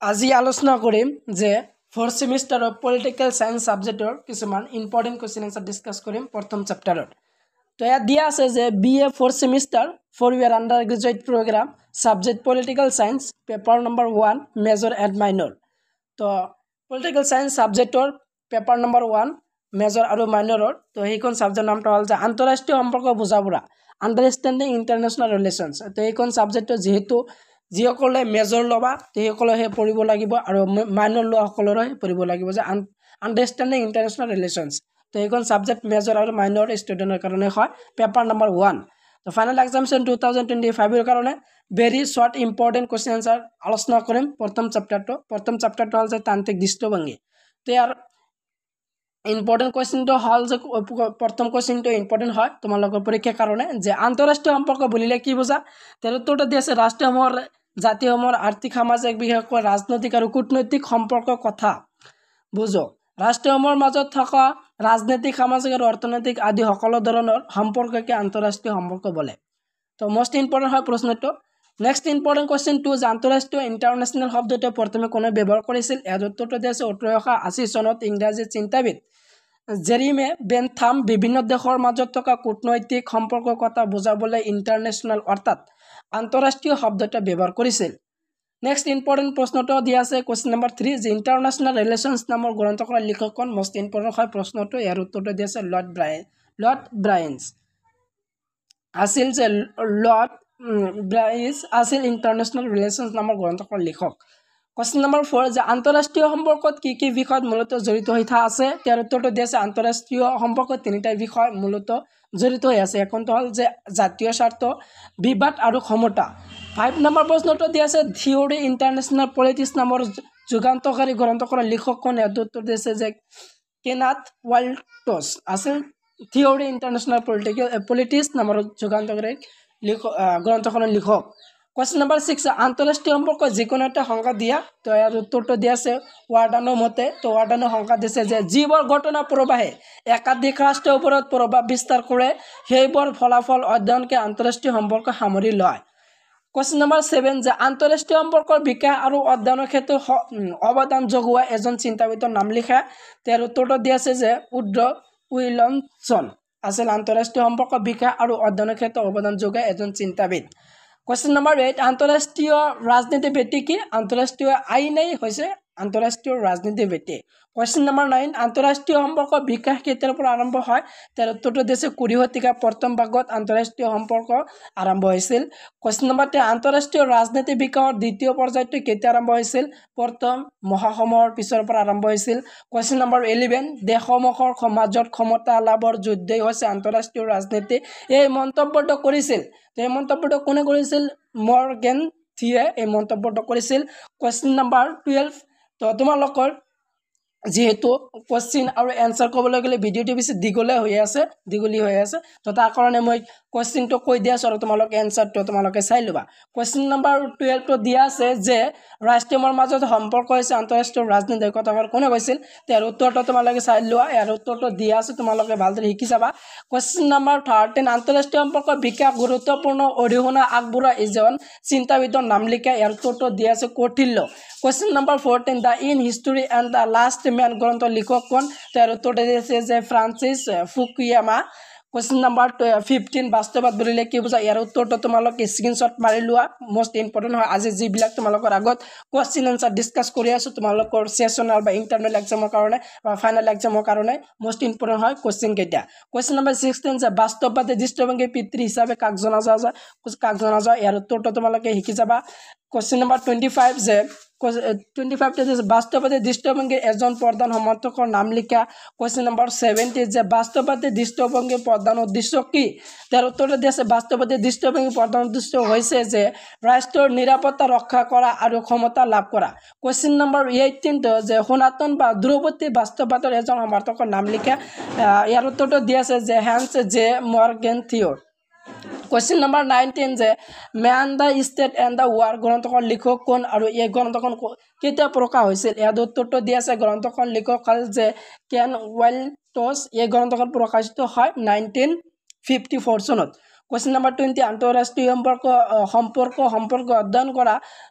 আজি আলোচনা কৰিম যে ফ'ৰ্থ সেমিষ্টাৰৰ পলিটিকেল সায়েন্স সাবজেক্টৰ কিছুমান ইম্পৰ্টেণ্ট কুৱেশ্যন আনসাৰ ডিছকাছ কৰিম প্ৰথম চেপ্টাৰত। তো ইয়াত দিয়া আছে যে BA fourth semester for year undergraduate programme subject political science paper number 1 major and minor. তো পলিটিকেল সায়েন্স সাবজেক্টৰ পেপাৰ নম্বৰ 1 মেজৰ আৰু মাইনৰৰ তো সেইখন সাবজেক্ট নামটো হ'ল যে আন্তঃৰাষ্ট্ৰীয় সম্পৰ্ক বুজাপৰা আণ্ডাৰষ্টেণ্ডিং ইণ্টাৰনেশ্যনেল ৰিলেশ্যনছ। তো এইখন সাবজেক্টৰ যেহেতু যিসকলে মেজৰ ল'বা সেইসকলেহে পঢ়িব লাগিব আৰু মাইনৰ লোৱাসকলৰে পঢ়িব লাগিব যে আণ্ডাৰষ্টেণ্ডিং ইণ্টাৰনেশ্যনেল ৰিলেশ্যনছ। তো এইখন সাবজেক্ট মেজৰ আৰু মাইনৰ ষ্টুডেণ্টৰ কাৰণে হয় পেপাৰ নম্বৰ 1। তো ফাইনেল এক্সামিনেশ্যন 2025 কাৰণে very short important question answer আলোচনা কৰিম প্ৰথম চেপ্টাৰটো হ'ল যে তান্ত্ৰিক দৃষ্টিভংগী। তো ইয়াৰ ইম্পৰ্টেণ্ট কুৱেশ্যনটো হ'ল যে প্ৰথম কুৱেশ্যনটো ইম্পৰ্টেণ্ট হয় তোমালোকৰ পৰীক্ষাৰ কাৰণে যে আন্তঃৰাষ্ট্ৰীয় সম্পৰ্ক বুলিলে কি বুজা। তাৰ উত্তৰটো দি আছে ৰাষ্ট্ৰসমূহৰ জাতিসমূহৰ আৰ্থিক সামাজিক বিশেষকৈ ৰাজনৈতিক আৰু কূটনৈতিক সম্পৰ্কৰ কথা বুজো। ৰাষ্ট্ৰসমূহৰ মাজত থকা ৰাজনৈতিক সামাজিক আৰু অৰ্থনৈতিক আদি সকলো ধৰণৰ সম্পৰ্ককে আন্তঃৰাষ্ট্ৰীয় সম্পৰ্ক বোলে। তো মোষ্ট ইম্পৰ্টেণ্ট হয় প্ৰশ্নটো। নেক্সট ইম্পৰ্টেণ্ট কুৱেশ্যনটো যে আন্তঃৰাষ্ট্ৰীয় ইণ্টাৰনেশ্যনেল শব্দটো প্ৰথমে কোনে ব্যৱহাৰ কৰিছিল। ইয়াৰ উত্তৰটো দি আছে 1880 চনত ইংৰাজী চিন্তাবিদ জেৰিমে বেন্থাম বিভিন্ন দেশৰ মাজত থকা কূটনৈতিক সম্পৰ্কৰ কথা বুজাবলৈ ইণ্টাৰনেশ্যনেল অৰ্থাৎ আন্তঃৰাষ্ট্ৰীয় শব্দটো ব্যৱহাৰ কৰিছিল। নেক্সট ইম্পৰ্টেণ্ট প্ৰশ্নটো দিয়া আছে কুৱেশ্যন নম্বৰ 3 যে ইণ্টাৰনেশ্যনেল ৰিলেশ্যনছ নামৰ গ্ৰন্থখনৰ লিখক কোন। মোষ্ট ইম্পৰ্টেণ্ট হয় প্ৰশ্নটো। ইয়াৰ উত্তৰটো দিয়া আছে লৰ্ড ব্ৰায়েন্স আছিল যে লৰ্ড ব্ৰায়েন্স আছিল ইণ্টাৰনেশ্যনেল ৰিলেশ্যনছ নামৰ গ্ৰন্থখনৰ লিখক। কুৱেশ্যন নম্বৰ 4 যে আন্তঃৰাষ্ট্ৰীয় সম্পৰ্কত কি বিষয়ত মূলত জড়িত হৈ আছে। ইয়াৰ উত্তৰটো দিয়া আছে আন্তঃৰাষ্ট্ৰীয় সম্পৰ্কত তিনিটা বিষয় মূলত জড়িত হৈ আছে। এখনটো হ'ল যে জাতীয় স্বাৰ্থ, বিবাদ আৰু ক্ষমতা। 5 নম্বৰ প্ৰশ্নটো দিয়া আছে থিয়ৰী ইণ্টাৰনেশ্যনেল পলিটিক্স নামৰ যুগান্তকাৰী গ্ৰন্থখনৰ লিখক কোন। ইয়াৰ উত্তৰ দিছে যে কেনাথ ৱাল্টছ আছিল থিয়ৰী ইণ্টাৰনেশ্যনেল পলিটিক্স নামৰ যুগান্তকাৰী গ্ৰন্থখনৰ লিখক। কুৱেশ্যন নম্বৰ 6 আন্তঃৰাষ্ট্ৰীয় সম্পৰ্ক যিকোনো এটা সংজ্ঞা দিয়া। তো ইয়াৰ উত্তৰটো দিয়া আছে ৱাৰ্ডানৰ মতে। তো ৱাৰ্ডানৰ সংজ্ঞা দিছে যে যিবোৰ ঘটনা প্ৰবাহে একাধিক ৰাষ্ট্ৰৰ ওপৰত প্ৰভাৱ বিস্তাৰ কৰে সেইবোৰ ফলাফল অধ্যয়নকে আন্তঃৰাষ্ট্ৰীয় সম্পৰ্ক সামৰি লয়। কুৱেশ্যন নম্বৰ 7 যে আন্তঃৰাষ্ট্ৰীয় সম্পৰ্কৰ বিকাশ আৰু অধ্যয়নৰ ক্ষেত্ৰত অৱদান যোগোৱা এজন চিন্তাবিদৰ নাম লিখা। তেওঁৰ উত্তৰটো দিয়া আছে যে উড্ৰ উইলছন আছিল আন্তঃৰাষ্ট্ৰীয় সম্পৰ্কৰ বিকাশ আৰু অধ্যয়নৰ ক্ষেত্ৰত অৱদান যোগোৱা এজন চিন্তাবিদ। কুৱেশ্যন নম্বৰ 8 আন্তঃৰাষ্ট্ৰীয় ৰাজনীতি ভিত্তি কি। আন্তঃৰাষ্ট্ৰীয় আইনেই হৈছে আন্তঃৰাষ্ট্ৰীয় ৰাজনীতিৰ ভিত্তি। কুৱেশ্যন নম্বৰ 9 আন্তঃৰাষ্ট্ৰীয় সম্পৰ্কৰ বিকাশ কেতিয়াৰ পৰা আৰম্ভ হয়। তাৰ উত্তৰটো দিছে 20 শতিকাৰ প্ৰথম ভাগত আন্তঃৰাষ্ট্ৰীয় সম্পৰ্ক আৰম্ভ হৈছিল। কুৱেশ্যন নম্বৰ 10 আন্তঃৰাষ্ট্ৰীয় ৰাজনীতি বিকাশৰ দ্বিতীয় পৰ্যায়টো কেতিয়া আৰম্ভ হৈছিল। প্ৰথম মহাসমৰৰ পিছৰ পৰা আৰম্ভ হৈছিল। কুৱেশ্যন নম্বৰ 11 দেশসমূহৰ মাজত ক্ষমতা লাভৰ যুদ্ধই হৈছে আন্তঃৰাষ্ট্ৰীয় ৰাজনীতি। এই মন্তব্যটো কৰিছিল। এই মন্তব্যটো কোনে কৰিছিল। মৰ্গেন থিয়ে এই মন্তব্যটো কৰিছিল। কুৱেশ্যন নম্বৰ 12 তো তোমালোকৰ যেহেতু কোশ্চিন আৰু এনসাৰ ক'বলৈ গ'লে ভিডিঅ'টো বেছি দীঘলীয়া হৈ আছে তো তাৰ কাৰণে মই কোশ্চিনটো কৈ দিয়া আছোঁ আৰু তোমালোকে এনসাৰটো তোমালোকে চাই ল'বা। কুৱেশ্যন নম্বৰ 12টো দিয়া আছে যে ৰাষ্ট্ৰসমূহৰ মাজত সম্পৰ্ক হৈছে আন্তঃৰাষ্ট্ৰীয় ৰাজনীতিৰ কথা কোনে কৈছিল। ইয়াৰ উত্তৰটো তোমালোকে চাই লোৱা। ইয়াৰ উত্তৰটো দিয়া আছে তোমালোকে ভালদৰে শিকি চাবা। কুৱেশ্যন নম্বৰ 13 আন্তঃৰাষ্ট্ৰীয় সম্পৰ্কৰ বিকাশ গুৰুত্বপূৰ্ণ অৰিহণা আগবঢ়োৱা এজন চিন্তাবিদৰ নাম লিখা। ইয়াৰ উত্তৰটো দিয়া আছে Kautilya. Question number 14 the end history and the last man গ্ৰন্থ লিখক কোন। তাৰ উত্তৰটো দিছে যে ফ্ৰান্সিছ ফুকুয়ামা। কুৱেশ্যন নম্বৰ 15 বাস্তৱবাদ বুলিলে কি বুজা। ইয়াৰ উত্তৰটো তোমালোকে স্ক্ৰীনশ্বট মাৰি লোৱা। মোষ্ট ইম্পৰ্টেণ্ট হয় আজি যিবিলাক তোমালোকৰ আগত কুৱেশ্যন আনসাৰ ডিছকাছ কৰি আছোঁ তোমালোকৰ ছেছনেল বা ইণ্টাৰনেল এক্সামৰ কাৰণে বা ফাইনেল এক্সামৰ কাৰণে মোষ্ট ইম্পৰ্টেণ্ট হয় কুৱেশ্যন কেইটা। কুৱেশ্যন নম্বৰ 16 যে বাস্তৱবাদী দৃষ্টিভংগীৰ পিতৃ হিচাপে কাক জনা যায়। ইয়াৰ উত্তৰটো তোমালোকে শিকি যাবা। কুৱেশ্যন নম্বৰ 25 যে 25 বাস্তৱবাদী দৃষ্টিভংগীৰ এজন প্ৰধান সমৰ্থকৰ নাম লিখা। কুৱেশ্যন নম্বৰ 70 যে বাস্তৱবাদী দৃষ্টিভংগীৰ প্ৰধান উদ্দেশ্য কি। তাৰ উত্তৰটো দি আছে বাস্তৱবাদী দৃষ্টিভংগীৰ প্ৰধান উদ্দেশ্য হৈছে যে ৰাষ্ট্ৰৰ নিৰাপত্তা ৰক্ষা কৰা আৰু ক্ষমতা লাভ কৰা। কুৱেশ্যন নম্বৰ 18 যে সনাতন বা দূৰৱৰ্তী বাস্তৱবাদৰ এজন সমৰ্থকৰ নাম লিখা। ইয়াৰ উত্তৰটো দি আছে যে হেন্স জে মৰ্গেন থিয়। কুৱেশ্যন নম্বৰ 19 যে man the state and the war গ্ৰন্থখন লিখক কোন আৰু এই গ্ৰন্থখন কেতিয়া প্ৰকাশ হৈছিল। ইয়াৰ উত্তৰটো দি আছে গ্ৰন্থখন লিখক হ'ল যে কেন ৱাল্টছ। এই গ্ৰন্থখন প্ৰকাশিত হয় 1954 চনত। কুৱেশ্যন নম্বৰ 20 আন্তঃৰাষ্ট্ৰীয় সম্পৰ্ক অধ্যয়ন কৰা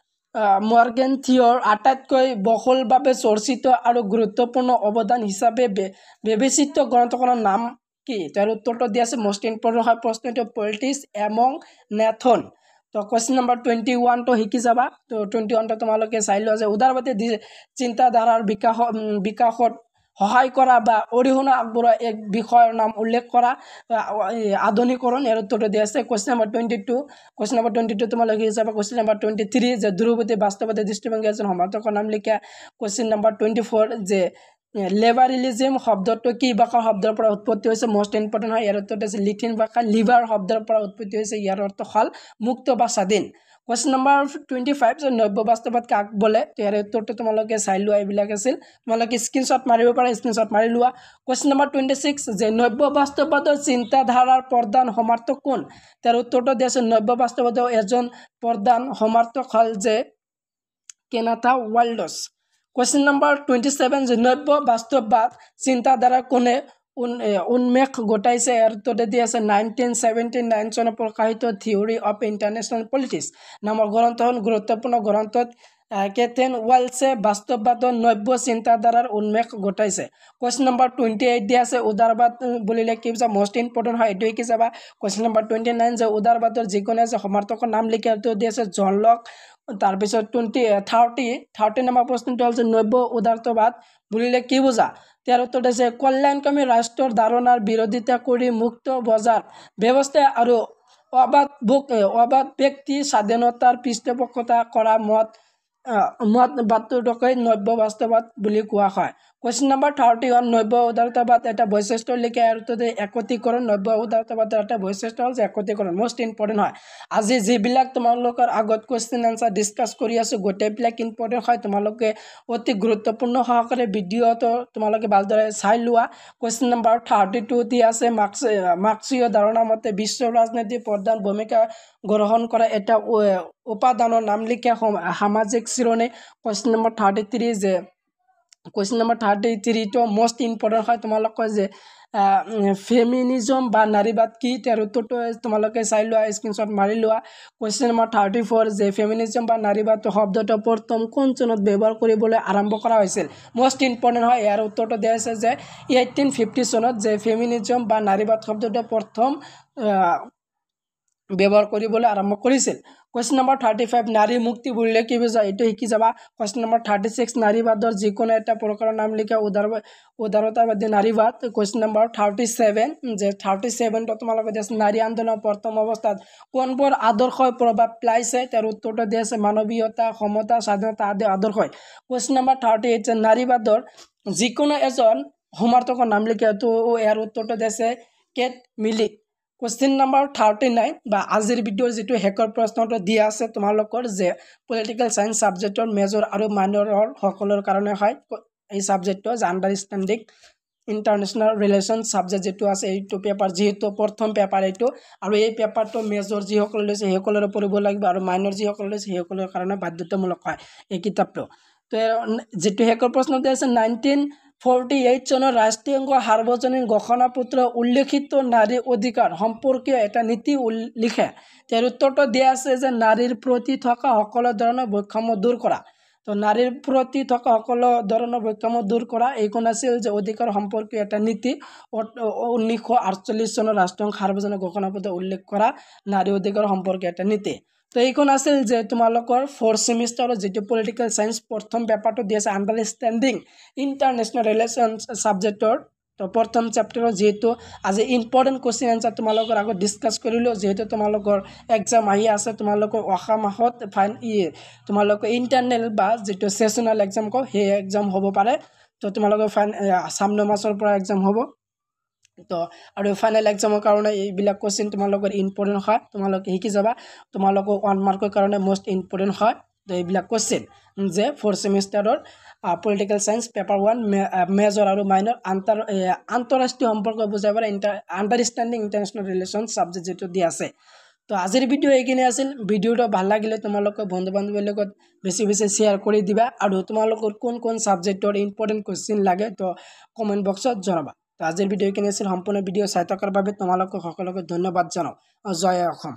মৰ্গেন থিয়ৰ আটাইতকৈ বহুলভাৱে চৰ্চিত আৰু গুৰুত্বপূৰ্ণ অৱদান হিচাপে বিবেচিত গ্ৰন্থখনৰ নাম কি? তাৰ উত্তৰটো দিয়া আছে মোষ্ট ইম্পৰ্টেণ্ট হয় প্ৰশ্নটো পলিটিক্স এমং নেথন। তো কুৱেশ্যন নম্বৰ 21টো শিকি যাবা। তো 21টো তোমালোকে চাই লোৱা যে উদাৰবাদী চিন্তাধাৰাৰ বিকাশত সহায় কৰা বা অৰিহণা আগবঢ়োৱা এক বিষয়ৰ নাম উল্লেখ কৰা আধুনিকৰণ। ইয়াৰ উত্তৰটো দিয়া আছে কুৱেশ্যন নম্বৰ 22। কুৱেশ্যন নম্বৰ 22 তোমালোকে শিকি যাবা। কুৱেশ্যন নম্বৰ 23 যে ধ্ৰুৱবাদী বাস্তৱবাদী দৃষ্টিভংগী এজন সমৰ্থকৰ নাম লিখা। কুৱেশ্যন নম্বৰ 24 যে লেবাৰিলিজিম শব্দটো কি ভাষাৰ শব্দৰ পৰা উৎপত্তি হৈছে? মোষ্ট ইম্পৰ্টেণ্ট হয়। ইয়াৰ উত্তৰটো আছে লিথিন ভাষা। লিভাৰ শব্দৰ পৰা উৎপত্তি হৈছে। ইয়াৰ অৰ্থ হ'ল মুক্ত বা স্বাধীন। কুৱেশ্যন নম্বৰ 25 যে নব্য বাস্তৱবাদ কাক বোলে? তো ইয়াৰ উত্তৰটো তোমালোকে চাই লোৱা। এইবিলাক আছিল, তোমালোকে স্ক্ৰীনশ্বট মাৰিব পাৰা, স্ক্ৰীনশ্বট মাৰি লোৱা। কুৱেশ্যন নম্বৰ 26 যে নব্য বাস্তৱবাদৰ চিন্তাধাৰাৰ প্ৰধান সমৰ্থক কোন? তাৰ উত্তৰটো দিয়া আছে নব্য বাস্তৱবাদৰ এজন প্ৰধান সমৰ্থক হ'ল যে কেনাথা ৱাল্ডছ। কুৱেশ্যন নম্বৰ 27 যে নব্য বাস্তৱবাদ চিন্তাধাৰা কোনে উন্মেষ ঘটাইছে? ইয়াৰ উত্তৰটো দিয়া আছে 1979 চনত প্ৰকাশিত থিয়ৰী অফ ইণ্টাৰনেশ্যনেল পলিটিক্স নামৰ গ্ৰন্থখন গুৰুত্বপূৰ্ণ গ্ৰন্থত কেথেন ৱাল্ডছে বাস্তৱবাদৰ নব্য চিন্তাধাৰাৰ উন্মেষ ঘটাইছে। কুৱেশ্যন নম্বৰ 28 দিয়া আছে উদাৰবাদ বুলিলে কি বুজা? মোষ্ট ইম্পৰ্টেণ্ট হয়, এইটো শিকি যাবা। কুৱেশ্যন নম্বৰ 29 যে উদাৰবাদৰ যিকোনো এজন সমৰ্থকৰ নাম লিখা। এইটো দিয়া আছে জন লক। তাৰপিছত 30 নম্বৰ প্ৰশ্নটো হ'ল যে নব্য উদাৰতাবাদ বুলিলে কি বুজা? ইয়াৰ উত্তৰটো আছে কল্যাণকামী ৰাষ্ট্ৰৰ ধাৰণাৰ বিৰোধিতা কৰি মুক্ত বজাৰ ব্যৱস্থা আৰু অবাধ ব্যক্তি স্বাধীনতাৰ পৃষ্ঠপোষকতা কৰা মতবাদটোকে নব্য বাস্তৱবাদ বুলি কোৱা হয়। কুৱেশ্যন নম্বৰ 31 নব্য উদাৰতাবাদ এটা বৈশিষ্ট্য লিখা। ইয়াৰ উত্তৰটো একত্ৰীকৰণ। নব্য উদাৰতাবাদৰ এটা বৈশিষ্ট্য হ'ল যে একত্ৰীকৰণ। মোষ্ট ইম্পৰ্টেণ্ট হয়। আজি যিবিলাক তোমালোকৰ আগত কুৱেশ্যন এনচাৰ ডিছকাছ কৰি আছোঁ গোটেইবিলাক ইম্পৰ্টেণ্ট হয়। তোমালোকে অতি গুৰুত্বপূৰ্ণ সহকাৰে ভিডিঅ'টো তোমালোকে ভালদৰে চাই লোৱা। কুৱেশ্যন নম্বৰ 32 দিয়া আছে মাৰ্ক্সীয় ধাৰণা মতে বিশ্ব ৰাজনীতিৰ প্ৰধান ভূমিকা গ্ৰহণ কৰা এটা উপাদানৰ নাম লিখা। সামাজিক শ্ৰেণী। কুৱেশ্যন নম্বৰ 33 যে কুৱেশ্যন নম্বৰ 33টো মোষ্ট ইম্পৰ্টেণ্ট হয়। তোমালোকৰ যে ফেমিনিজম বা নাৰীবাদ কি? তাৰ উত্তৰটো তোমালোকে চাই লোৱা, স্ক্ৰীনশ্বট মাৰি লোৱা। কুৱেশ্যন নম্বৰ 34 যে ফেমিনিজম বা নাৰীবাদ শব্দটো প্ৰথম কোন চনত ব্যৱহাৰ কৰিবলৈ আৰম্ভ কৰা হৈছিল? মোষ্ট ইম্পৰ্টেণ্ট হয়। ইয়াৰ উত্তৰটো দিয়া আছে যে 1850 চনত যে ফেমিনিজম বা নাৰীবাদ শব্দটো প্ৰথম ব্যৱহাৰ কৰিবলৈ আৰম্ভ কৰিছিল। কুৱেশ্যন নম্বৰ 35 নাৰী মুক্তি বুলিলে কি বুজা? এইটো শিকি যাবা। কুৱেশ্যন নম্বৰ 36 নাৰীবাদৰ যিকোনো এটা প্ৰকাৰৰ নাম লিখা। উদাৰতাবাদী নাৰীবাদ। কুৱেশ্যন নম্বৰ 37 যে 37টো তোমালোকে দিয়া আছে নাৰী আন্দোলনৰ প্ৰথম অৱস্থাত কোনবোৰ আদৰ্শই প্ৰভাৱ পেলাইছে? তাৰ উত্তৰটো দিয়া আছে মানৱীয়তা, সমতা, স্বাধীনতা আদি আদৰ্শই। কুৱেশ্যন নম্বৰ 38 যে নাৰীবাদৰ যিকোনো এজন সমৰ্থকৰ নাম লিখা। তো ইয়াৰ উত্তৰটো দিয়া আছে কেট মিলি। কুৱেশ্যন নম্বৰ 39 বা আজিৰ ভিডিঅ'ৰ যিটো শেষৰ প্ৰশ্নটো দিয়া আছে তোমালোকৰ যে পলিটিকেল ছায়েন্স ছাবজেক্টৰ মেজৰ আৰু মাইনৰৰ সকলৰ কাৰণে হয় এই ছাবজেক্টটো যে আণ্ডাৰষ্টেণ্ডিং ইণ্টাৰনেশ্যনেল ৰিলেশ্যন ছাবজেক্ট যিটো আছে এইটো পেপাৰ যিহেতু প্ৰথম পেপাৰ এইটো, আৰু এই পেপাৰটো মেজৰ যিসকলে লৈছে সেইসকলৰে পঢ়িব লাগিব আৰু মাইনৰ যিসকলে লৈছে সেইসকলৰ কাৰণে বাধ্যতামূলক হয় এই কিতাপটো। তো যিটো শেষৰ প্ৰশ্ন দিয়া আছে 1948 চনৰ ৰাষ্ট্ৰীয় সাৰ্বজনীন ঘোষণাপত্ৰ উল্লেখিত নাৰী অধিকাৰ সম্পৰ্কীয় এটা নীতি লিখে। তাৰ উত্তৰটো দিয়া আছে যে নাৰীৰ প্ৰতি থকা সকলো ধৰণৰ বৈষম্য দূৰ কৰা। তো নাৰীৰ প্ৰতি থকা সকলো ধৰণৰ বৈষম্য দূৰ কৰা এইখন আছিল যে অধিকাৰ সম্পৰ্কীয় এটা নীতি। 1948 চনৰ ৰাষ্ট্ৰীয় সাৰ্বজনীন ঘোষণাপত্ৰ উল্লেখ কৰা নাৰী অধিকাৰ সম্পৰ্কীয় এটা নীতি। তো এইখন আছিল যে তোমালোকৰ 4th ছেমিষ্টাৰৰ যিটো পলিটিকেল ছায়েন্স প্ৰথম পেপাৰটো দি আছে আণ্ডাৰষ্টেণ্ডিং ইণ্টাৰনেশ্যনেল ৰিলেশ্যনছ ছাবজেক্টৰ। তো প্ৰথম চেপ্টাৰৰ যিহেতু আজি ইম্পৰ্টেণ্ট কুৱেশ্যন এনচাৰ তোমালোকৰ আগত ডিছকাছ কৰিলোঁ, যিহেতু তোমালোকৰ এক্সাম আহি আছে, তোমালোকৰ অহা মাহত তোমালোকৰ ইণ্টাৰনেল বা যিটো ছেছনেল এক্সাম কওঁ সেই এক্সাম হ'ব পাৰে। তো তোমালোকৰ সামনে মাছৰ পৰা এক্সাম হ'ব। তো আৰু ফাইনেল এক্সামৰ কাৰণে এইবিলাক কুৱেশ্যন তোমালোকৰ ইম্পৰ্টেণ্ট হয়, তোমালোকে শিকি যাবা। তোমালোকৰ 1 মাৰ্কৰ কাৰণে মোষ্ট ইম্পৰ্টেণ্ট হয় তো এইবিলাক কুৱেশ্যন যে 4th ছেমিষ্টাৰৰ পলিটিকেল ছায়েন্স পেপাৰ 1 মেজৰ আৰু মাইনৰ আন্তঃৰাষ্ট্ৰীয় সম্পৰ্ক বুজাই পাৰে আণ্ডাৰষ্টেণ্ডিং ইণ্টাৰনেশ্যনেল ৰিলেশ্যন ছাবজেক্ট যিটো দি আছে। তো আজিৰ ভিডিঅ' এইখিনি আছিল। ভিডিঅ'টো ভাল লাগিলে তোমালোকে বন্ধু বান্ধৱীৰ লগত বেছি শ্বেয়াৰ কৰি দিবা, আৰু তোমালোকৰ কোন ছাবজেক্টৰ ইম্পৰ্টেণ্ট কুৱেশ্যন লাগে তো কমেণ্ট বক্সত জনাবা। তো আজিৰ ভিডিঅ' এইখিনি আছিল। সম্পূৰ্ণ ভিডিঅ' চাই থকাৰ বাবে তোমালোকক সকলোকে ধন্যবাদ জনাওঁ। জয় অসম।